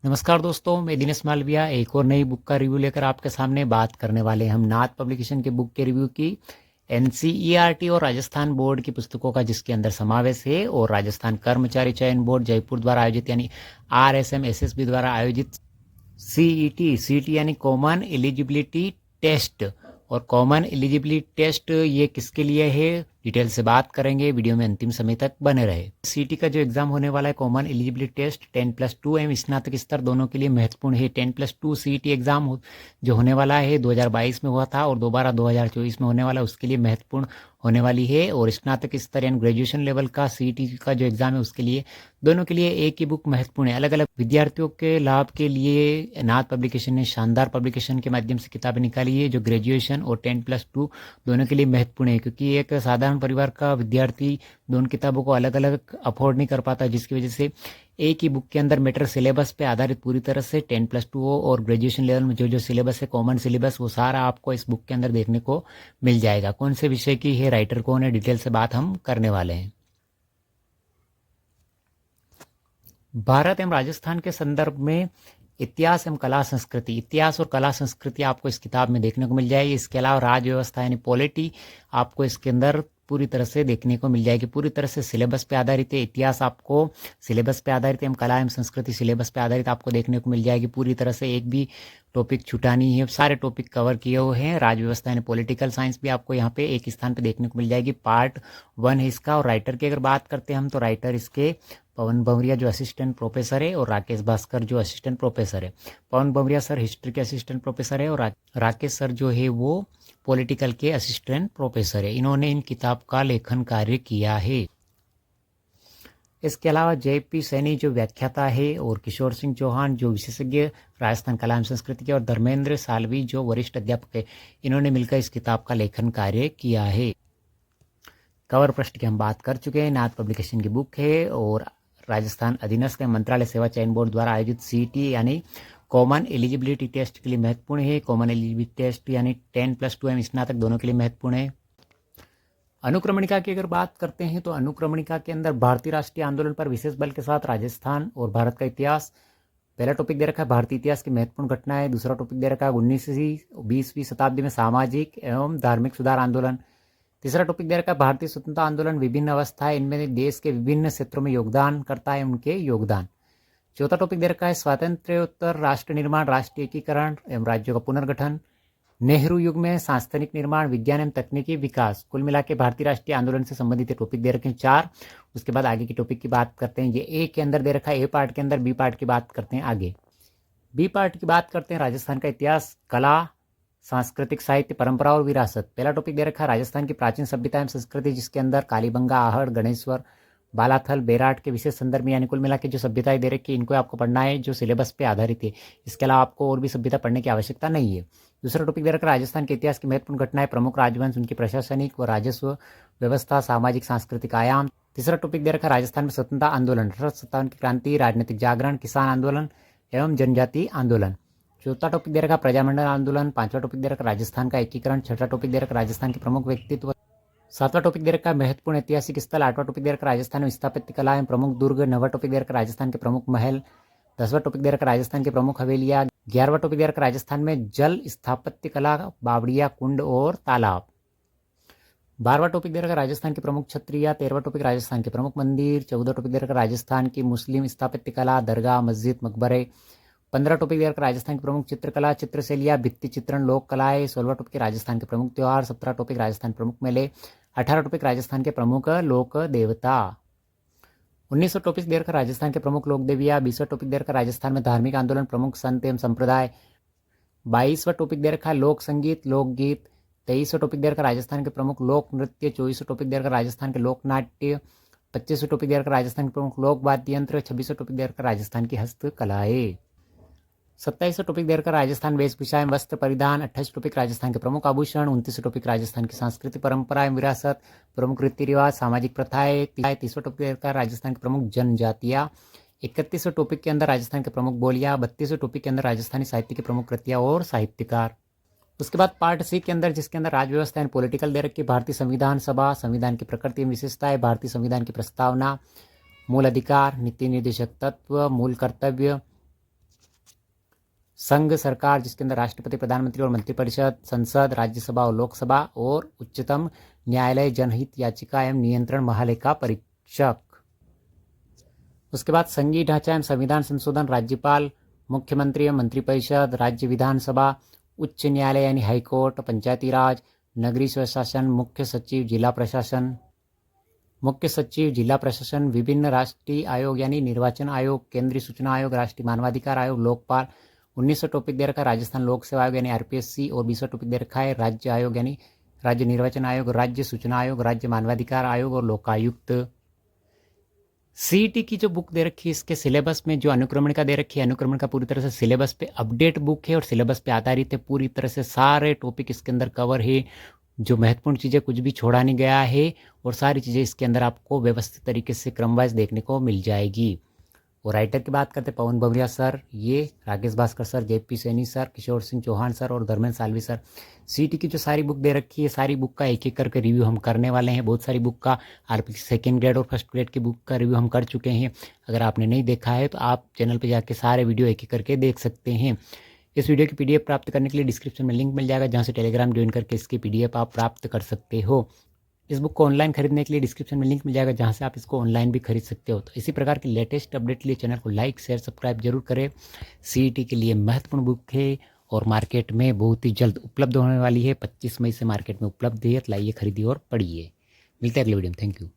नमस्कार दोस्तों, मैं दिनेश मालविया एक और नई बुक का रिव्यू लेकर आपके सामने बात करने वाले हैं। हम नाथ पब्लिकेशन की बुक के रिव्यू की एनसीईआरटी और राजस्थान बोर्ड की पुस्तकों का जिसके अंदर समावेश है और राजस्थान कर्मचारी चयन बोर्ड जयपुर द्वारा आयोजित यानी आरएसएम एसएसबी द्वारा आयोजित सीईटी यानी कॉमन एलिजिबिलिटी टेस्ट और कॉमन एलिजिबिलिटी टेस्ट ये किसके लिए है डिटेल से बात करेंगे। वीडियो में अंतिम समय तक बने रहे। सीटी का जो एग्जाम होने वाला है कॉमन एलिजिबिलिटी टेस्ट 10+2 एवं स्नातक स्तर दोनों के लिए महत्वपूर्ण है। 10+2 सीईटी एग्जाम जो होने वाला है 2022 में हुआ था और दोबारा 2024 में होने वाला उसके लिए महत्वपूर्ण होने वाली है। और स्नातक स्तर यानी ग्रेजुएशन लेवल का सीईटी का जो एग्जाम है उसके लिए दोनों के लिए एक ही बुक महत्वपूर्ण है। अलग अलग विद्यार्थियों के लाभ के लिए नाथ पब्लिकेशन ने शानदार पब्लिकेशन के माध्यम से किताबें निकाली है जो ग्रेजुएशन और 10+2 दोनों के लिए महत्वपूर्ण है, क्योंकि एक साधारण परिवार का विद्यार्थी दोनों किताबों को अलग अलग अफोर्ड नहीं कर पाता, जिसकी वजह से एक ही बुक के अंदर मैटर सिलेबस पे आधारित पूरी तरह से 10+2 और ग्रेजुएशन लेवल में जो सिलेबस है कॉमन सिलेबस वो सारा आपको इस बुक के अंदर देखने को मिल जाएगा। कौन से विषय की है, राइटर कौन है, डिटेल से बात हम करने वाले हैं। भारत एवं राजस्थान के संदर्भ में इतिहास एवं कला संस्कृति, इतिहास और कला संस्कृति आपको इस किताब में देखने को मिल जाएगी। इसके अलावा राज व्यवस्था यानी पॉलिटी आपको इसके अंदर पूरी तरह से देखने को मिल जाएगी। पूरी तरह से सिलेबस पे आधारित है। इतिहास आपको सिलेबस पे आधारित एवं कला एवं संस्कृति सिलेबस पे आधारित आपको देखने को मिल जाएगी। पूरी तरह से एक भी टॉपिक छूटा नहीं है, सारे टॉपिक कवर किए हुए हैं। राज व्यवस्था यानी पॉलिटिकल साइंस भी आपको यहाँ पे एक स्थान पे देखने को मिल जाएगी। पार्ट 1 है इसका। और राइटर की अगर बात करते हैं हम तो राइटर इसके पवन भंवरिया जो असिस्टेंट प्रोफेसर है और राकेश भास्कर जो असिस्टेंट प्रोफेसर है। पवन भंवरिया सर हिस्ट्री के असिस्टेंट प्रोफेसर है और राकेश सर जो है वो पॉलिटिकल के असिस्टेंट प्रोफेसर है। इन्होंने इन किताब का लेखन कार्य किया है। इसके अलावा जेपी सैनी जो व्याख्याता है और किशोर सिंह चौहान जो विशेषज्ञ राजस्थान कला एवं संस्कृति के और धर्मेंद्र सालवी जो वरिष्ठ अध्यापक है, इन्होंने मिलकर इस किताब का लेखन कार्य किया है। कवर पृष्ठ की हम बात कर चुके हैं। नाथ पब्लिकेशन की बुक है और राजस्थान अधीनस्थ मंत्रालय सेवा चयन बोर्ड द्वारा आयोजित सीईटी यानी कॉमन एलिजिबिलिटी टेस्ट के लिए महत्वपूर्ण है। कॉमन एलिजिबिलिटी टेस्ट यानी 10+2 एवं स्नातक दोनों के लिए महत्वपूर्ण है। अनुक्रमणिका की अगर बात करते हैं तो अनुक्रमणिका के अंदर भारतीय राष्ट्रीय आंदोलन पर विशेष बल के साथ राजस्थान और भारत का इतिहास। पहला टॉपिक दे रखा है भारतीय इतिहास की महत्वपूर्ण घटनाएं। दूसरा टॉपिक दे रखा है 19वीं 20वीं शताब्दी में सामाजिक एवं धार्मिक सुधार आंदोलन। तीसरा टॉपिक दे रखा है भारतीय स्वतंत्रता आंदोलन विभिन्न अवस्थाएं, इनमें देश के विभिन्न क्षेत्रों में योगदान करता है उनके योगदान। चौथा टॉपिक दे रखा है स्वातंत्र्योत्तर राष्ट्र निर्माण, राष्ट्रीय एकीकरण एवं राज्यों का पुनर्गठन, नेहरू युग में सांस्थानिक निर्माण, विज्ञान एवं तकनीकी विकास। कुल मिला के भारतीय राष्ट्रीय आंदोलन से संबंधित टॉपिक दे रखे हैं 4। उसके बाद आगे की टॉपिक की बात करते हैं। ये ए के अंदर दे रखा है ए पार्ट के अंदर। बी पार्ट की बात करते हैं आगे। बी पार्ट की बात करते हैं राजस्थान का इतिहास, कला, सांस्कृतिक साहित्य, परंपरा और विरासत। पहला टॉपिक दे रखा है राजस्थान की प्राचीन सभ्यता एवं संस्कृति, जिसके अंदर कालीबंगा, आहड़, गणेश्वर, बालाथल, बेराट के विशेष संदर्भ में यानी कुल मिला के जो सभ्यताएं दे रखी है इनको आपको पढ़ना है जो सिलेबस पे आधारित है। इसके अलावा आपको और भी सभ्यता पढ़ने की आवश्यकता नहीं है। दूसरा टॉपिक दे रखा है राजस्थान के इतिहास की महत्वपूर्ण घटनाएं, प्रमुख राजवंश, उनकी प्रशासनिक व राजस्व व्यवस्था, सामाजिक सांस्कृतिक आयाम। तीसरा टॉपिक दे रखा है राजस्थान में स्वतंत्रता आंदोलन, 1857 की क्रांति, राजनीतिक जागरण, किसान आंदोलन एवं जनजाति आंदोलन। चौथा टॉपिक दे रखा प्रजामंडल आंदोलन। पांचवा टॉपिक दे रखा राजस्थान का एकीकरण। छठा टॉपिक दे रखा राजस्थान के प्रमुख व्यक्तित्व। सातवां टॉपिक दे रखा महत्वपूर्ण ऐतिहासिक स्थल। आठवां टॉपिक दे रखा राजस्थान में स्थापत्य कला एवं प्रमुख दुर्ग। नौवां टॉपिक दे रखा राजस्थान के प्रमुख महल। 10वां टॉपिक दे रखा राजस्थान के प्रमुख हवेलियां। 11वां टॉपिक दे रखा राजस्थान में जल स्थापत्य कला, बावड़िया, कुंड और तालाब। 12वां टॉपिक दे रखा राजस्थान के प्रमुख छत्रिया। 13वां टॉपिक राजस्थान के प्रमुख मंदिर। 14वां टॉपिक दे रखा राजस्थान की मुस्लिम स्थापत्य कला, दरगाह, मस्जिद, मकबरे। 15 टॉपिक दे रखा राजस्थान की प्रमुख चित्रकला, चित्रशैलियाँ, भित्ति चित्रण, लोक कलाएं। 16वां टॉपिक राजस्थान के प्रमुख त्यौहार। 17 टॉपिक राजस्थान के प्रमुख मेले। 18 टॉपिक राजस्थान के प्रमुख लोक देवता। 19वां टॉपिक दे रखा राजस्थान के प्रमुख लोक देवियाँ। 20वां टॉपिक दे रखा राजस्थान में धार्मिक आंदोलन, प्रमुख संत एवं संप्रदाय। 22वां टॉपिक दे रखा लोक संगीत, लोकगीत। 23वां टॉपिक दे रखा राजस्थान के प्रमुख लोक नृत्य। 24वां टॉपिक दे रखा राजस्थान के लोक नाट्य। 25वां टॉपिक दे रखा राजस्थान के प्रमुख लोक वाद्य यंत्र। 26वां टॉपिक दे रखा राजस्थान की हस्तकलाएं। 27वां टॉपिक दे रखा राजस्थान वेशभूषा एवं वस्त्र परिधान। 28वां टॉपिक राजस्थान के प्रमुख आभूषण। 29वां टॉपिक राजस्थान की सांस्कृतिक परंपरा एवं विरासत, प्रमुख रीति रिवाज, सामाजिक प्रथाएं। 30वां टॉपिक दे रखा राजस्थान के प्रमुख जनजातियाँ। 31वें टॉपिक के अंदर राजस्थान के प्रमुख बोलियाँ। 32वें टॉपिक के अंदर राजस्थानी साहित्य की प्रमुख कृतियाँ और साहित्यकार। उसके बाद पार्ट सी के अंदर जिसके अंदर राज्य व्यवस्था एंड पॉलिटिकल दे रखी, भारतीय संविधान सभा, संविधान की प्रकृति एवं विशेषताएं, भारतीय संविधान की प्रस्तावना, मूल अधिकार, नीति निर्देशक तत्व, मूल कर्तव्य, संघ सरकार, जिसके अंदर राष्ट्रपति, प्रधानमंत्री और मंत्रिपरिषद, संसद, राज्यसभा और लोकसभा, और उच्चतम न्यायालय, जनहित याचिका एवं नियंत्रण महालेखा परीक्षक। उसके बाद संघीय ढांचा एवं संविधान संशोधन, राज्यपाल, मुख्यमंत्री एवं मंत्रिपरिषद, राज्य विधानसभा, उच्च न्यायालय यानी हाईकोर्ट, पंचायती राज, नगरीय स्वशासन, मुख्य सचिव, जिला प्रशासन, विभिन्न राष्ट्रीय आयोग यानी निर्वाचन आयोग, केंद्रीय सूचना आयोग, राष्ट्रीय मानवाधिकार आयोग, लोकपाल। 1900 टॉपिक दे रखा है राजस्थान लोक सेवा आयोग यानी आरपीएससी, और 20 टॉपिक दे रखा है राज्य आयोग यानी राज्य निर्वाचन आयोग, राज्य सूचना आयोग, राज्य मानवाधिकार आयोग और लोकायुक्त। सीईटी की जो बुक दे रखी है, इसके सिलेबस में जो अनुक्रमणिका दे रखी है, अनुक्रमणिका पूरी तरह से सिलेबस पे अपडेट बुक है और सिलेबस पे आधारित है। पूरी तरह से सारे टॉपिक इसके अंदर कवर है, जो महत्वपूर्ण चीज़ें कुछ भी छोड़ा नहीं गया है, और सारी चीज़ें इसके अंदर आपको व्यवस्थित तरीके से क्रमवाइज देखने को मिल जाएगी। और राइटर की बात करते हैं पवन बबरिया सर, ये Rakesh Bhaskar sir, JP Saini sir, Kishore Singh Chauhan sir और धर्मेंद्र सालवी सर। सीटी की जो सारी बुक दे रखी है, सारी बुक का एक एक करके रिव्यू हम करने वाले हैं। बहुत सारी बुक का आरपीसी सेकेंड ग्रेड और फर्स्ट ग्रेड की बुक का रिव्यू हम कर चुके हैं। अगर आपने नहीं देखा है तो आप चैनल पर जाके सारे वीडियो एक एक करके देख सकते हैं। इस वीडियो की पीडीएफ प्राप्त करने के लिए डिस्क्रिप्शन में लिंक मिल जाएगा, जहाँ से टेलीग्राम ज्वाइन करके इसकी पीडीएफ आप प्राप्त कर सकते हो। इस बुक को ऑनलाइन खरीदने के लिए डिस्क्रिप्शन में लिंक मिल जाएगा, जहाँ से आप इसको ऑनलाइन भी खरीद सकते हो। तो इसी प्रकार के लेटेस्ट अपडेट के लिए चैनल को लाइक, शेयर, सब्सक्राइब जरूर करें। सीईटी के लिए महत्वपूर्ण बुक है और मार्केट में बहुत ही जल्द उपलब्ध होने वाली है। 25 मई से मार्केट में उपलब्ध है, तो लाइए, खरीदिए और पढ़िए। मिलते हैं अगले वीडियो में। Thank you.